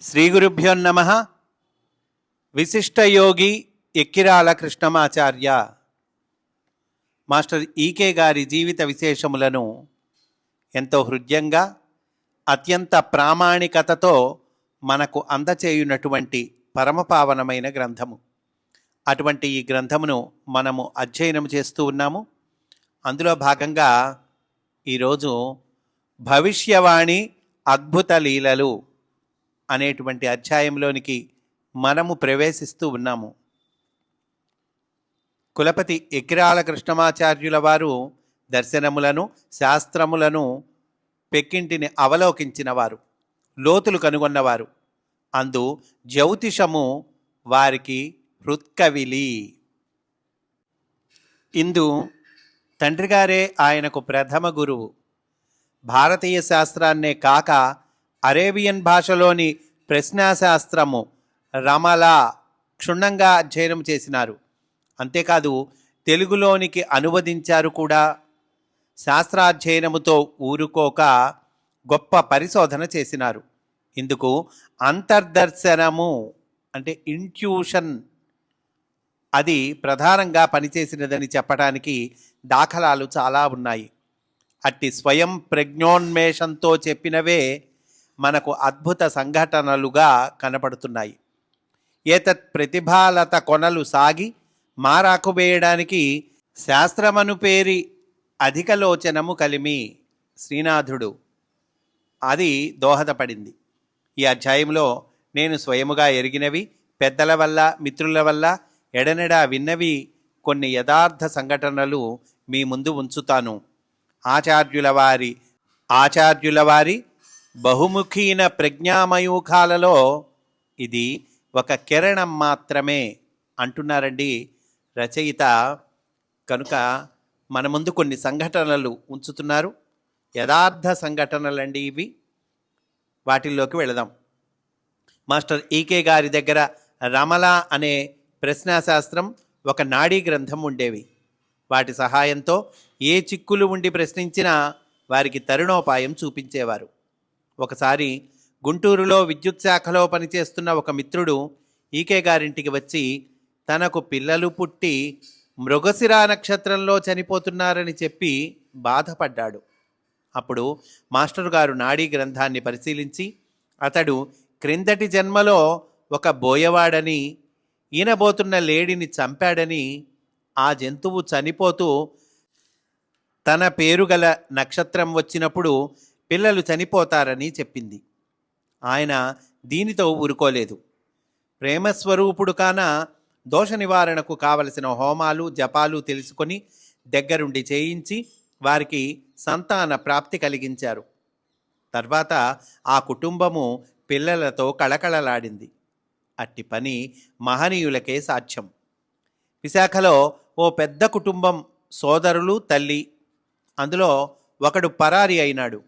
శ్రీ గురుభ్యో నమః. విశిష్టయోగి ఎక్కిరాల కృష్ణమాచార్య మాస్టర్ ఈకే గారి జీవిత విశేషములను ఎంతో హృద్యంగా అత్యంత ప్రామాణికతతో మనకు అందచేయునటువంటి పరమపావనమైన గ్రంథము. అటువంటి ఈ గ్రంథమును మనము అధ్యయనం చేస్తూ ఉన్నాము. అందులో భాగంగా ఈరోజు భవిష్యవాణి అద్భుత లీలలు అనేటువంటి అధ్యాయంలోనికి మనము ప్రవేశిస్తూ ఉన్నాము. కులపతి ఎక్కిరాల కృష్ణమాచార్యుల వారు దర్శనములను శాస్త్రములను పెక్కింటిని అవలోకించినవారు, లోతులు కనుగొన్నవారు. అందు జ్యోతిషము వారికి హృత్కవిలి. ఇందు తండ్రిగారే ఆయనకు ప్రథమ గురువు. భారతీయ శాస్త్రాన్నే కాక అరేబియన్ భాషలోని ప్రశ్నాశాస్త్రము రమల క్షుణ్ణంగా అధ్యయనం చేసినారు. అంతేకాదు తెలుగులోనికి అనువదించారు కూడా. శాస్త్రాధ్యయనముతో ఊరుకోక గొప్ప పరిశోధన చేసినారు. ఇందుకు అంతర్దర్శనము అంటే ఇంట్యూషన్ అది ప్రధానంగా పనిచేసినదని చెప్పడానికి దాఖలాలు చాలా ఉన్నాయి. అట్టి స్వయం ప్రజ్ఞోన్మేషంతో చెప్పినవే మనకు అద్భుత సంఘటనలుగా కనపడుతున్నాయి. ఏతత్ ప్రతిభాలత కొనలు సాగి మారాకు వేయడానికి శాస్త్రమను పేరి అధికలోచనము కలిమి శ్రీనాథుడు అది దోహదపడింది. ఈ అధ్యాయంలో నేను స్వయముగా ఎరిగినవి, పెద్దల వల్ల మిత్రుల వల్ల ఎడనెడా విన్నవి కొన్ని యథార్థ సంఘటనలు మీ ముందు ఉంచుతాను. ఆచార్యుల వారి బహుముఖీన ప్రజ్ఞామయూఖాలలో ఇది ఒక కిరణం మాత్రమే అంటున్నారండి రచయిత. కనుక మన ముందు కొన్ని సంఘటనలు ఉంచుతున్నారు. యథార్థ సంఘటనలండి ఇవి. వాటిల్లోకి వెళదాం. మాస్టర్ ఈకే గారి దగ్గర రమల అనే ప్రశ్నాశాస్త్రం, ఒక నాడీ గ్రంథం ఉండేవి. వాటి సహాయంతో ఏ చిక్కులు ఉండి ప్రశ్నించినా వారికి తరుణోపాయం చూపించేవారు. ఒకసారి గుంటూరులో విద్యుత్ శాఖలో పనిచేస్తున్న ఒక మిత్రుడు ఈకే గారింటికి వచ్చి తనకు పిల్లలు పుట్టి మృగశిరా నక్షత్రంలో చనిపోతున్నారని చెప్పి బాధపడ్డాడు. అప్పుడు మాస్టర్ గారు నాడీ గ్రంథాన్ని పరిశీలించి అతడు క్రిందటి జన్మలో ఒక బోయవాడని, ఈనబోతున్న లేడిని చంపాడని, ఆ జంతువు చనిపోతూ తన పేరు గల నక్షత్రం వచ్చినప్పుడు పిల్లలు చనిపోతారని చెప్పింది. ఆయన దీనితో ఊరుకోలేదు. ప్రేమస్వరూపుడు కాన దోష నివారణకు కావలసిన హోమాలు జపాలు తెలుసుకొని దగ్గరుండి చేయించి వారికి సంతాన ప్రాప్తి కలిగించారు. తర్వాత ఆ కుటుంబము పిల్లలతో కళకళలాడింది. అట్టి పని మహనీయులకే సాధ్యం. విశాఖలో ఓ పెద్ద కుటుంబం, సోదరులు, తల్లి. అందులో ఒకడు పరారి అయినాడు.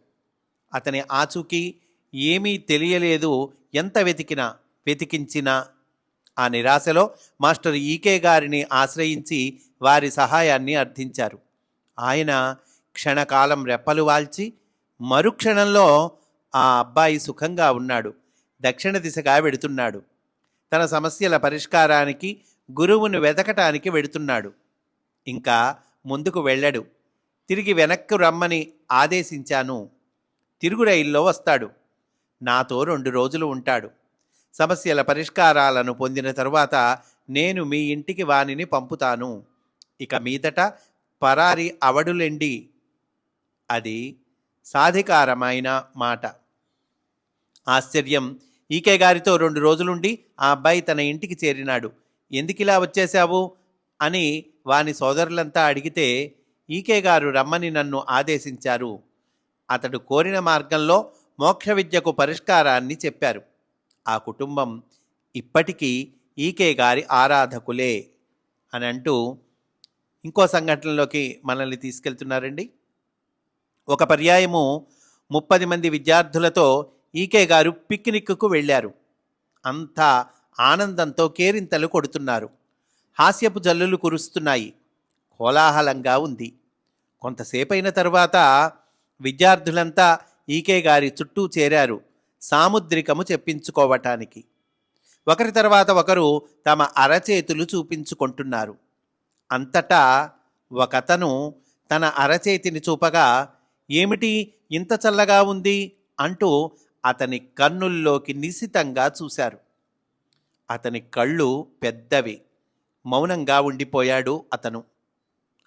అతని ఆచూకీ ఏమీ తెలియలేదు. ఎంత వెతికించినా. ఆ నిరాశలో మాస్టర్ ఈకే గారిని ఆశ్రయించి వారి సహాయాన్ని అర్థించారు. ఆయన క్షణకాలం రెప్పలు వాల్చి మరుక్షణంలో ఆ అబ్బాయి సుఖంగా ఉన్నాడు. దక్షిణ దిశగా వెడుతున్నాడు. తన సమస్యల పరిష్కారానికి గురువును వెతకటానికి వెడుతున్నాడు. ఇంకా ముందుకు వెళ్ళడు. తిరిగి వెనక్కు రమ్మని ఆదేశించాను. తిరుగు రైల్లో వస్తాడు. నాతో 2 రోజులు ఉంటాడు. సమస్యల పరిష్కారాలను పొందిన తరువాత నేను మీ ఇంటికి వానిని పంపుతాను. ఇక మీదట పరారి అవడులెండి. అది సాధికారమైన మాట. ఆశ్చర్యం. ఈకే గారితో 2 రోజులుండి ఆ అబ్బాయి తన ఇంటికి చేరినాడు. ఎందుకిలా వచ్చేశావు అని వాని సోదరులంతా అడిగితే ఈకే గారు రమ్మని నన్ను ఆదేశించారు. అతడు కోరిన మార్గంలో మోక్ష విద్యకు పరిష్కారాన్ని చెప్పారు. ఆ కుటుంబం ఇప్పటికీ ఈకే గారి ఆరాధకులే అని అంటూ ఇంకో సంఘటనలోకి మనల్ని తీసుకెళ్తున్నారండి. ఒక పర్యాయము 30 మంది విద్యార్థులతో ఈకే గారు పిక్నిక్కు వెళ్ళారు. అంతా ఆనందంతో కేరింతలు కొడుతున్నారు. హాస్యపు జల్లులు కురుస్తున్నాయి. కోలాహలంగా ఉంది. కొంతసేపైన తరువాత విద్యార్థులంతా ఈకే గారి చుట్టూ చేరారు. సాముద్రికము చెప్పించుకోవటానికి. ఒకరి తర్వాత ఒకరు తమ అరచేతులు చూపించుకుంటున్నారు. అంతటా ఒకతను తన అరచేతిని చూపగా, ఏమిటి ఇంత చల్లగా ఉంది అంటూ అతని కన్నుల్లోకి నిశితంగా చూశారు. అతని కళ్ళు పెద్దవి. మౌనంగా ఉండిపోయాడు అతను.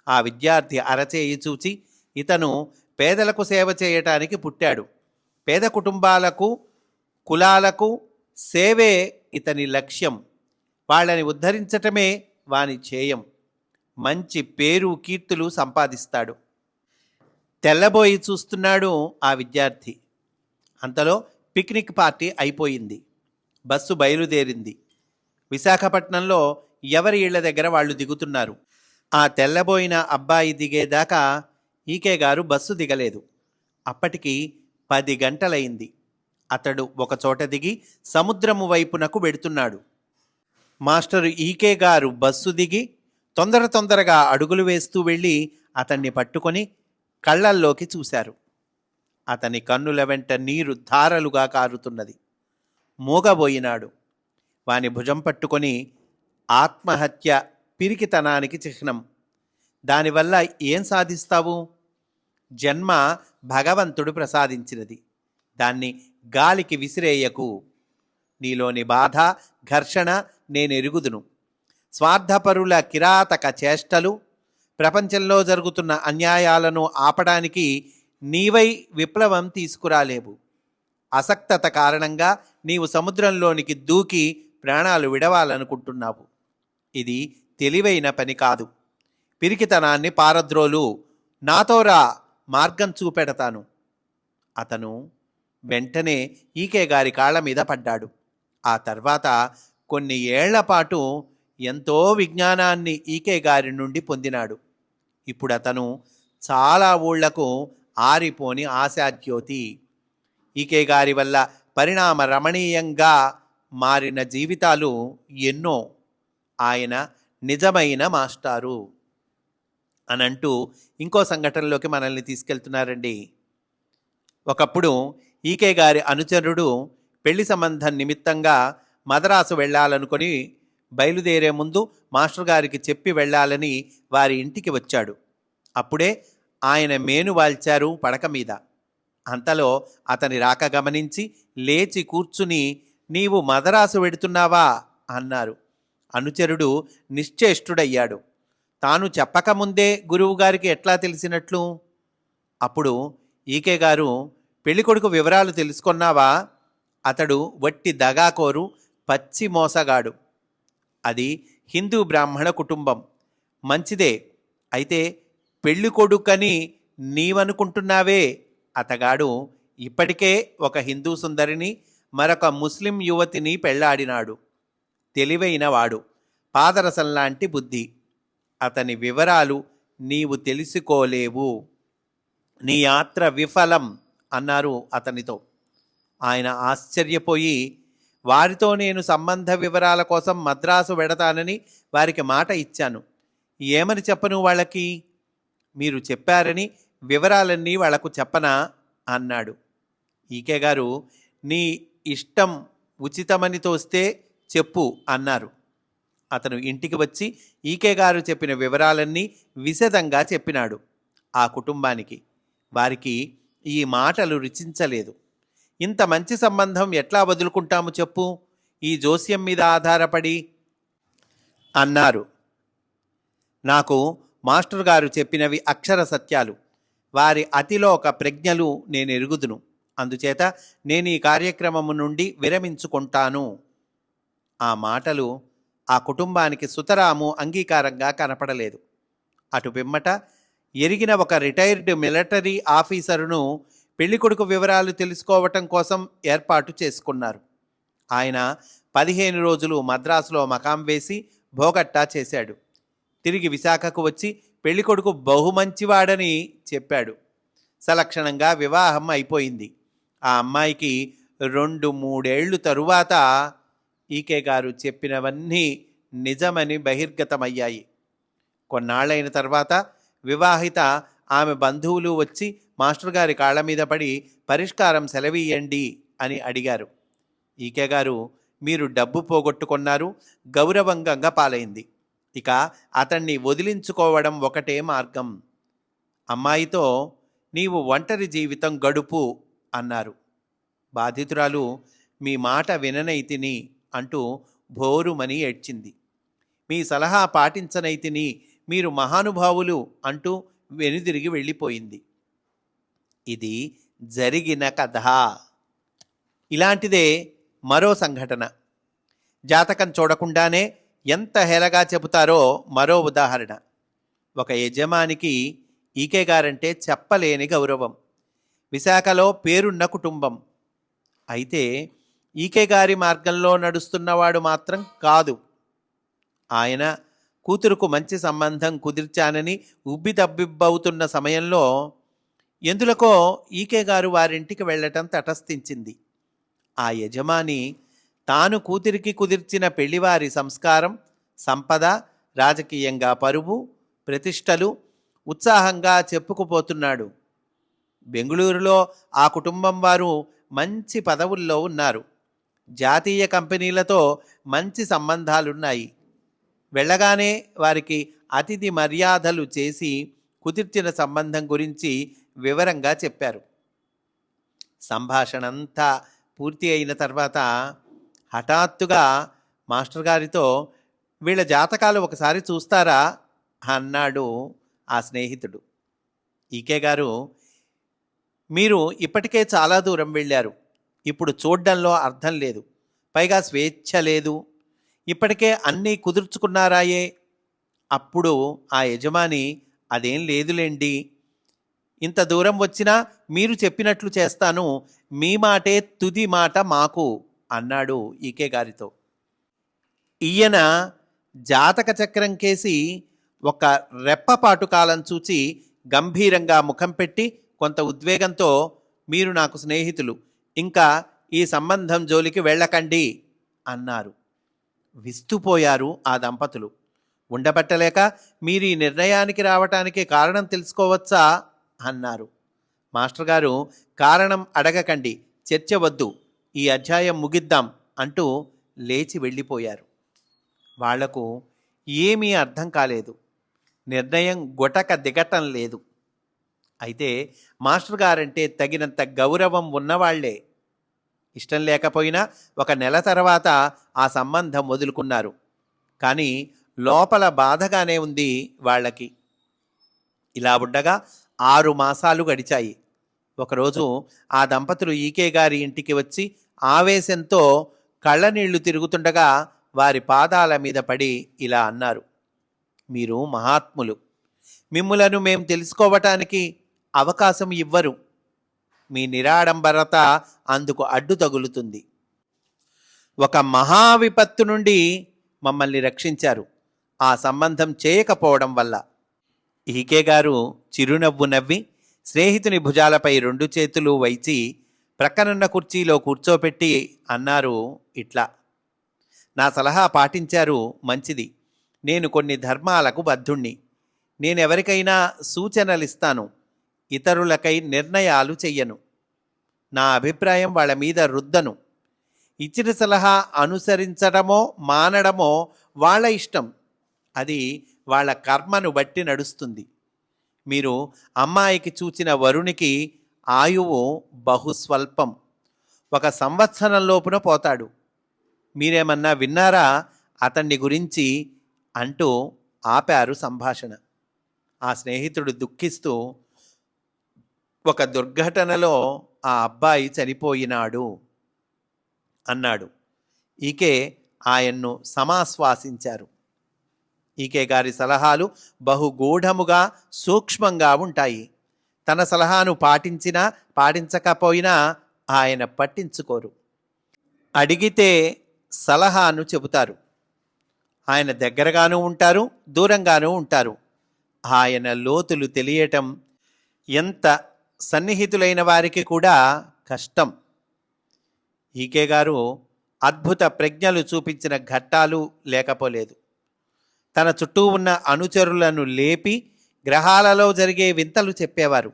ఆ విద్యార్థి అరచేయి చూచి, ఇతను పేదలకు సేవ చేయటానికి పుట్టాడు. పేద కుటుంబాలకు, కులాలకు సేవే ఇతని లక్ష్యం. వాళ్ళని ఉద్ధరించటమే వాని ధ్యేయం. మంచి పేరు కీర్తులు సంపాదిస్తాడు. తెల్లబోయి చూస్తున్నాడు ఆ విద్యార్థి. అంతలో పిక్నిక్ పార్టీ అయిపోయింది. బస్సు బయలుదేరింది. విశాఖపట్నంలో ఎవరి ఇళ్ల దగ్గర వాళ్ళు దిగుతున్నారు. ఆ తెల్లబోయిన అబ్బాయి దిగేదాకా ఈకే గారు బస్సు దిగలేదు. అప్పటికి 10 గంటలైంది. అతడు ఒకచోట దిగి సముద్రము వైపునకు వెడుతున్నాడు. మాస్టరు ఈకే గారు బస్సు దిగి తొందరగా అడుగులు వేస్తూ వెళ్ళి అతన్ని పట్టుకొని కళ్ళల్లోకి చూశారు. అతని కన్నుల వెంట నీరు ధారలుగా కారుతున్నది. మూగబోయినాడు. వాని భుజం పట్టుకొని, ఆత్మహత్య పిరికితనానికి చిహ్నం. దానివల్ల ఏం సాధిస్తావు? జన్మ భగవంతుడు ప్రసాదించినది. దాన్ని గాలికి విసిరేయకు. నీలోని బాధ, ఘర్షణ నేనెరుగుదును. స్వార్థపరుల కిరాతక చేష్టలు, ప్రపంచంలో జరుగుతున్న అన్యాయాలను ఆపడానికి నీవై విప్లవం తీసుకురాలేవు. అసక్తత కారణంగా నీవు సముద్రంలోనికి దూకి ప్రాణాలు విడవాలనుకుంటున్నావు. ఇది తెలివైన పని కాదు. పిరికితనాన్ని పారద్రోలు. నాతోరా, మార్గం చూపెడతాను. అతను వెంటనే ఈకే గారి కాళ్ళ మీద పడ్డాడు. ఆ తర్వాత కొన్ని ఏళ్లపాటు ఎంతో విజ్ఞానాన్ని ఈకే గారి నుండి పొందినాడు. ఇప్పుడు అతను చాలా ఊళ్లకు ఆరిపోని ఆశాజ్యోతి. ఈకే గారి వల్ల పరిణామ రమణీయంగా మారిన జీవితాలు ఎన్నో. ఆయన నిజమైన మాస్టారు అనంటూ ఇంకో సంఘటనలోకి మనల్ని తీసుకెళ్తున్నారండి. ఒకప్పుడు ఈకే గారి అనుచరుడు పెళ్లి సంబంధం నిమిత్తంగా మద్రాసు వెళ్ళాలనుకొని బయలుదేరే ముందు మాస్టర్ గారికి చెప్పి వెళ్ళాలని వారి ఇంటికి వచ్చాడు. అప్పుడే ఆయన మేను వాల్చారు పడక మీద. అంతలో అతని రాక గమనించి లేచి కూర్చుని, నీవు మదరాసు వెడుతున్నావా అన్నారు. అనుచరుడు నిశ్చేష్టుడయ్యాడు. తాను చెప్పకముందే గురువుగారికి ఎట్లా తెలిసినట్లు? అప్పుడు ఈకే గారు, పెళ్ళికొడుకు వివరాలు తెలుసుకున్నావా? అతడు వట్టి దగాకోరు, పచ్చి మోసగాడు. అది హిందూ బ్రాహ్మణ కుటుంబం. మంచిదే. అయితే పెళ్ళికొడుకని నీవనుకుంటున్నావే, అతగాడు ఇప్పటికే ఒక హిందూ సుందరిని, మరొక ముస్లిం యువతిని పెళ్లాడినాడు. తెలివైన వాడు, పాదరసంలాంటి బుద్ధి. అతని వివరాలు నీవు తెలుసుకోలేవు. నీ యాత్ర విఫలం అన్నారు అతనితో. ఆయన ఆశ్చర్యపోయి, వారితో నేను సంబంధ వివరాల కోసం మద్రాసు వెడతానని వారికి మాట ఇచ్చాను. ఏమని చెప్పను వాళ్ళకి? మీరు చెప్పారని వివరాలన్నీ వాళ్లకు చెప్పనా అన్నాడు. ఈకే గారు, నీ ఇష్టం, ఉచితమని తోస్తే చెప్పు అన్నారు. అతను ఇంటికి వచ్చి ఈకే గారు చెప్పిన వివరాలన్నీ విశదంగా చెప్పినాడు ఆ కుటుంబానికి. వారికి ఈ మాటలు రుచించలేదు. ఇంత మంచి సంబంధం ఎట్లా వదులుకుంటాము చెప్పు, ఈ జోస్యం మీద ఆధారపడి అన్నారు. నాకు మాస్టర్ గారు చెప్పినవి అక్షర సత్యాలు. వారి అతిలోక ప్రజ్ఞలు నేను ఎరుగుదును. అందుచేత నేను ఈ కార్యక్రమము నుండి విరమించుకుంటాను. ఆ మాటలు ఆ కుటుంబానికి సుతరాము అంగీకారంగా కనపడలేదు. అటు పిమ్మట ఎరిగిన ఒక రిటైర్డ్ మిలిటరీ ఆఫీసరును పెళ్ళికొడుకు వివరాలు తెలుసుకోవటం కోసం ఏర్పాటు చేసుకున్నారు. ఆయన 15 రోజులు మద్రాసులో మకాం వేసి భోగట్టా చేశాడు. తిరిగి విశాఖకు వచ్చి పెళ్ళికొడుకు బహుమంచివాడని చెప్పాడు. సలక్షణంగా వివాహం అయిపోయింది. ఆ అమ్మాయికి 2-3 ఏళ్ళు తరువాత ఈకే గారు చెప్పినవన్నీ నిజమని బహిర్గతమయ్యాయి. కొన్నాళ్ళైన తర్వాత వివాహిత ఆమె బంధువులు వచ్చి మాస్టర్ గారి కాళ్ళ మీద పడి పరిష్కారం సెలవీయండి అని అడిగారు. ఈకే గారు, మీరు డబ్బు పోగొట్టుకున్నారు, గౌరవంగా పాలైంది. ఇక అతన్ని వదిలించుకోవడం ఒకటే మార్గం. అమ్మాయితో నీవు ఒంటరి జీవితం గడుపు అన్నారు. బాధితురాలు, మీ మాట విననైతిని అంటూ భోరుమని ఏడ్చింది. మీ సలహా పాటించనైతిని, మీరు మహానుభావులు అంటూ వెనుదిరిగి వెళ్ళిపోయింది. ఇది జరిగిన కథ. ఇలాంటిదే మరో సంఘటన. జాతకం చూడకుండానే ఎంత హేళగా చెబుతారో మరో ఉదాహరణ. ఒక యజమానికి ఈకే గారంటే చెప్పలేని గౌరవం. విశాఖలో పేరున్న కుటుంబం. అయితే ఈకే గారి మార్గంలో నడుస్తున్నవాడు మాత్రం కాదు. ఆయన కూతురుకు మంచి సంబంధం కుదిర్చానని ఉబ్బితబ్బిబ్బవుతున్న సమయంలో ఎందులకో ఈకే గారు వారింటికి వెళ్ళటం తటస్థించింది. ఆ యజమాని తాను కూతురికి కుదిర్చిన పెళ్లివారి సంస్కారం, సంపద, రాజకీయంగా పరువు, ప్రతిష్టలు ఉత్సాహంగా చెప్పుకుపోతున్నాడు. బెంగుళూరులో ఆ కుటుంబం వారు మంచి పదవుల్లో ఉన్నారు. జాతీయ కంపెనీలతో మంచి సంబంధాలున్నాయి. వెళ్ళగానే వారికి అతిథి మర్యాదలు చేసి కుదిర్చిన సంబంధం గురించి వివరంగా చెప్పారు. సంభాషణ అంతా పూర్తి అయిన తర్వాత హఠాత్తుగా మాస్టర్ గారితో, వీళ్ళ జాతకాలు ఒకసారి చూస్తారా అన్నాడు ఆ స్నేహితుడు. ఈకే గారు, మీరు ఇప్పటికే చాలా దూరం వెళ్ళారు, ఇప్పుడు చూడ్డంలో అర్థం లేదు, పైగా స్వేచ్ఛ లేదు, ఇప్పటికే అన్నీ కుదుర్చుకున్నారాయే. అప్పుడు ఆ యజమాని, అదేం లేదులేండి, ఇంత దూరం వచ్చినా మీరు చెప్పినట్లు చేస్తాను, మీ మాటే తుది మాట మాకు అన్నాడు ఈకే గారితో. ఈయన జాతక చక్రం కేసి ఒక రెప్పపాటు కాలం చూచి గంభీరంగా ముఖం పెట్టి కొంత ఉద్వేగంతో, మీరు నాకు స్నేహితులు, ఇంకా ఈ సంబంధం జోలికి వెళ్ళకండి అన్నారు. విస్తుపోయారు ఆ దంపతులు. ఉండబట్టలేక, మీరు ఈ నిర్ణయానికి రావటానికి కారణం తెలుసుకోవచ్చా అన్నారు. మాస్టర్ గారు, కారణం అడగకండి, చర్చ వద్దు, ఈ అధ్యాయం ముగిద్దాం అంటూ లేచి వెళ్ళిపోయారు. వాళ్లకు ఏమీ అర్థం కాలేదు. నిర్ణయం గొటక దిగటం లేదు. అయితే మాస్టర్ గారంటే తగినంత గౌరవం ఉన్నవాళ్లే. ఇష్టం లేకపోయినా 1 నెల తర్వాత ఆ సంబంధం వదులుకున్నారు. కానీ లోపల బాధగానే ఉంది వాళ్ళకి. ఇలా ఉండగా 6 మాసాలు గడిచాయి. ఒకరోజు ఆ దంపతులు ఈకే గారి ఇంటికి వచ్చి ఆవేశంతో కళ్ళనీళ్లు తిరుగుతుండగా వారి పాదాల మీద పడి ఇలా అన్నారు, మీరు మహాత్ములు, మిమ్ములను మేం తెలుసుకోవటానికి అవకాశం ఇవ్వరు. మీ నిరాడంబరత అందుకు అడ్డు తగులుతుంది. ఒక మహావిపత్తు నుండి మమ్మల్ని రక్షించారు, ఆ సంబంధం చేయకపోవడం వల్ల. ఈకే గారు చిరునవ్వు నవ్వి స్నేహితుని భుజాలపై 2 చేతులు వైచి ప్రక్కనున్న కుర్చీలో కూర్చోపెట్టి అన్నారు ఇట్లా, నా సలహా పాటించారు, మంచిది. నేను కొన్ని ధర్మాలకు బద్ధుణ్ణి. నేనెవరికైనా సూచనలిస్తాను, ఇతరులకై నిర్ణయాలు చెయ్యను. నా అభిప్రాయం వాళ్ళ మీద రుద్దను. ఇచ్చిన సలహా అనుసరించడమో మానడమో వాళ్ళ ఇష్టం, అది వాళ్ళ కర్మను బట్టి నడుస్తుంది. మీరు అమ్మాయికి చూచిన వరునికి ఆయువు బహుస్వల్పం, 1 సంవత్సరంలోపున పోతాడు. మీరేమన్నా విన్నారా అతన్ని గురించి అంటూ ఆపారు సంభాషణ. ఆ స్నేహితుడు దుఃఖిస్తూ, ఒక దుర్ఘటనలో ఆ అబ్బాయి చనిపోయినాడు అన్నాడు. ఈకే ఆయన్ను సమాశ్వాసించారు. ఈకే గారి సలహాలు బహుగూఢముగా సూక్ష్మంగా ఉంటాయి. తన సలహాను పాటించినా పాటించకపోయినా ఆయన పట్టించుకోరు. అడిగితే సలహాను చెబుతారు. ఆయన దగ్గరగానూ ఉంటారు, దూరంగానూ ఉంటారు. ఆయన లోతులు తెలియటం ఎంత సన్నిహితులైన వారికి కూడా కష్టం. ఈకే గారు అద్భుత ప్రజ్ఞలు చూపించిన ఘట్టాలు లేకపోలేదు. తన చుట్టూ ఉన్న అనుచరులను లేపి గ్రహాలలో జరిగే వింతలు చెప్పేవారు.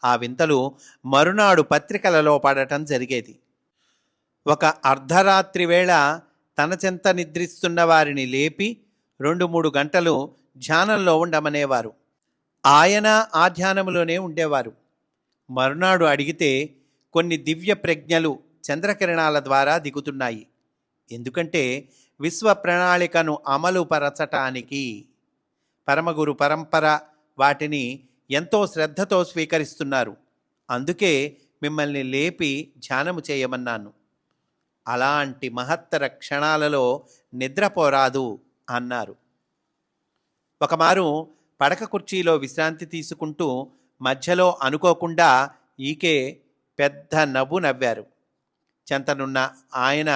ఆ వింతలు మరునాడు పత్రికలలో పడటం జరిగేది. ఒక అర్ధరాత్రి వేళ తన చెంత నిద్రిస్తున్న వారిని లేపి 2-3 గంటలు ధ్యానంలో ఉండమనేవారు. ఆయన ఆ ధ్యానంలోనే ఉండేవారు. మరునాడు అడిగితే కొన్ని దివ్య ప్రజ్ఞలు చంద్రకిరణాల ద్వారా దిగుతున్నాయి. ఎందుకంటే విశ్వ ప్రణాళికను అమలు పరచటానికి పరమగురు పరంపర వాటిని ఎంతో శ్రద్ధతో స్వీకరిస్తున్నారు. అందుకే మిమ్మల్ని లేపి ధ్యానము చేయమన్నాను. అలాంటి మహత్తర క్షణాలలో నిద్రపోరాదు అన్నారు. ఒకమారు పడక కుర్చీలో విశ్రాంతి తీసుకుంటూ మధ్యలో అనుకోకుండా ఈకే పెద్ద నవ్వు నవ్వారు. చెంతనున్న ఆయన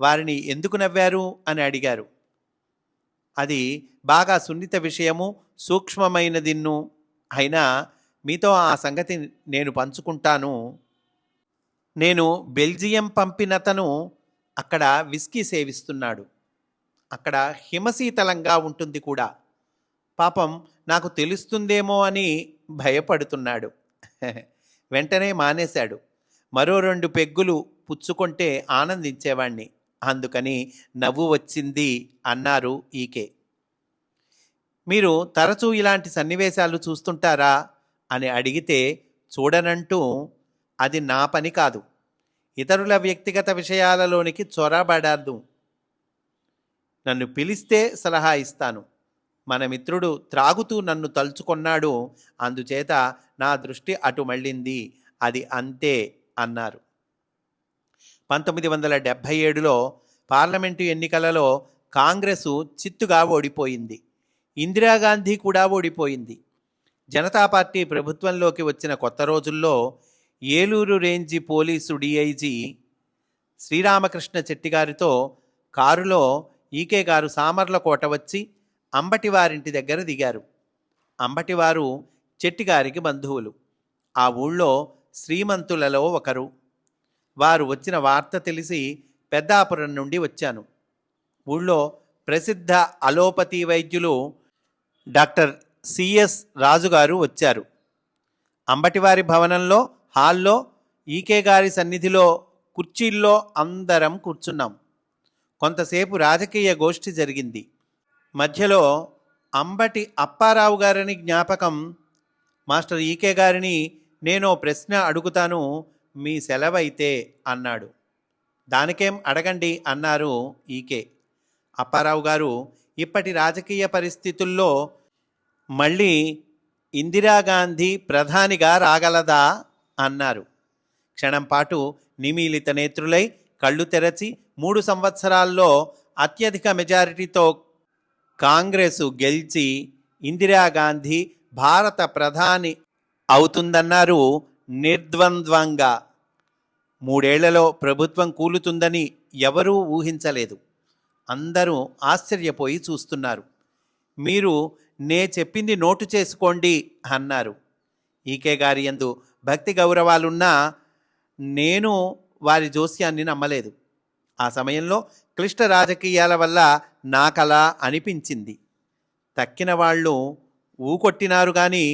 వారిని ఎందుకు నవ్వారు అని అడిగారు. అది బాగా సున్నిత విషయము, సూక్ష్మమైనదిన్ను అయినా మీతో ఆ సంగతి నేను పంచుకుంటాను. నేను బెల్జియం పంపినతను అక్కడ విస్కీ సేవిస్తున్నాడు. అక్కడ హిమశీతలంగా ఉంటుంది కూడా. పాపం నాకు తెలుస్తుందేమో అని భయపడుతున్నాడు. వెంటనే మానేశాడు. మరో 2 పెగ్గులు పుచ్చుకుంటే ఆనందించేవాణ్ణి. అందుకని నవ్వు వచ్చింది అన్నారు ఈకే. మీరు తరచూ ఇలాంటి సన్నివేశాలు చూస్తుంటారా అని అడిగితే చూడనంటూ అది నా పని కాదు. ఇతరుల వ్యక్తిగత విషయాలలోనికి చొరబడద్దు. నన్ను పిలిస్తే సలహా ఇస్తాను. మన మిత్రుడు త్రాగుతూ నన్ను తలుచుకొన్నాడు, అందుచేత నా దృష్టి అటు మళ్ళింది, అది అంతే అన్నారు. 1977లో పార్లమెంటు ఎన్నికలలో కాంగ్రెసు చిత్తుగా ఓడిపోయింది. ఇందిరాగాంధీ కూడా ఓడిపోయింది. జనతా పార్టీ ప్రభుత్వంలోకి వచ్చిన కొత్త రోజుల్లో Eluru range police DIG Sri Ramakrishna Chetty గారితో కారులో ఈకే గారు సామర్లకోట వచ్చి అంబటివారింటి దగ్గర దిగారు. అంబటివారు చెట్టిగారికి బంధువులు. ఆ ఊళ్ళో శ్రీమంతులలో ఒకరు. వారు వచ్చిన వార్త తెలిసి పెద్దాపురం నుండి వచ్చాను. ఊళ్ళో ప్రసిద్ధ అలోపతి వైద్యులు డాక్టర్ సిఎస్ రాజుగారు వచ్చారు. అంబటివారి భవనంలో హాల్లో ఈకే గారి సన్నిధిలో కుర్చీల్లో అందరం కూర్చున్నాం. కొంతసేపు రాజకీయ గోష్ఠి జరిగింది. మధ్యలో అంబటి అప్పారావు గారిని జ్ఞాపకం, మాస్టర్ ఈకే గారిని నేను ప్రశ్న అడుగుతాను, మీ సెలవైతే అన్నాడు. దానికేం అడగండి అన్నారు ఈకే. అప్పారావు గారు ఇప్పటి రాజకీయ పరిస్థితుల్లో మళ్ళీ ఇందిరాగాంధీ ప్రధానిగా రాగలదా అన్నారు. క్షణంపాటు నిమీలిత నేత్రులై కళ్ళు తెరచి 3 సంవత్సరాల్లో అత్యధిక మెజారిటీతో కాంగ్రెసు గెలిచి ఇందిరాగాంధీ భారత ప్రధాని అవుతుందన్నారు నిర్ద్వంద్వంగా. 3 ఏళ్లలో ప్రభుత్వం కూలుతుందని ఎవరూ ఊహించలేదు. అందరూ ఆశ్చర్యపోయి చూస్తున్నారు. మీరు నే చెప్పింది నోటు చేసుకోండి అన్నారు. ఈకే గారి యందు భక్తి గౌరవాలున్నా నేను వారి జోస్యాన్ని నమ్మలేదు. ఆ సమయంలో క్లిష్ట రాజకీయాల వల్ల నాకలా అనిపించింది. తక్కిన వాళ్ళు ఊకొట్టినారు కానీ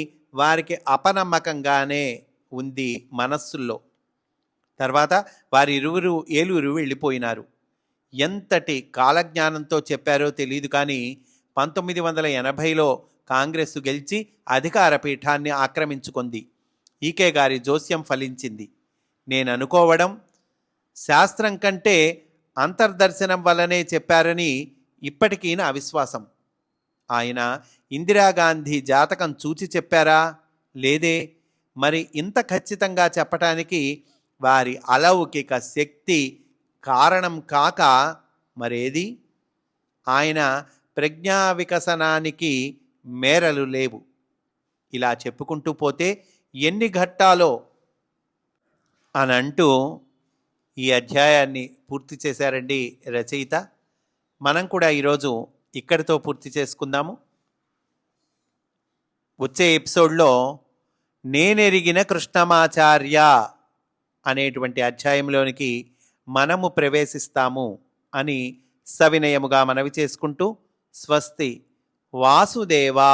వారికి అపనమ్మకంగానే ఉంది మనస్సుల్లో. తర్వాత వారిరువురు ఏలూరు వెళ్ళిపోయినారు. ఎంతటి కాలజ్ఞానంతో చెప్పారో తెలియదు కానీ 1980లో కాంగ్రెస్సు గెలిచి అధికార పీఠాన్ని ఆక్రమించుకుంది. ఈకే గారి జోస్యం ఫలించింది. నేను అనుకోవడం శాస్త్రం కంటే అంతర్దర్శనం వల్లనే చెప్పారని ఇప్పటికీ నా విశ్వాసం. ఆయన ఇందిరాగాంధీ జాతకం చూచి చెప్పారా? లేదే. మరి ఇంత ఖచ్చితంగా చెప్పటానికి వారి అలౌకిక శక్తి కారణం కాక మరేది? ఆయన ప్రజ్ఞా వికసనానికి మేరలు లేవు. ఇలా చెప్పుకుంటూ పోతే ఎన్ని ఘట్టాలో అని అంటూ ఈ అధ్యాయాన్ని పూర్తి చేశారండి రచయిత. మనం కూడా ఈరోజు ఇక్కడితో పూర్తి చేసుకుందాము. వచ్చే ఎపిసోడ్లో నేనెరిగిన కృష్ణమాచార్య అనేటువంటి అధ్యాయంలోనికి మనము ప్రవేశిస్తాము అని సవినయముగా మనవి చేసుకుంటూ స్వస్తి. వాసుదేవా.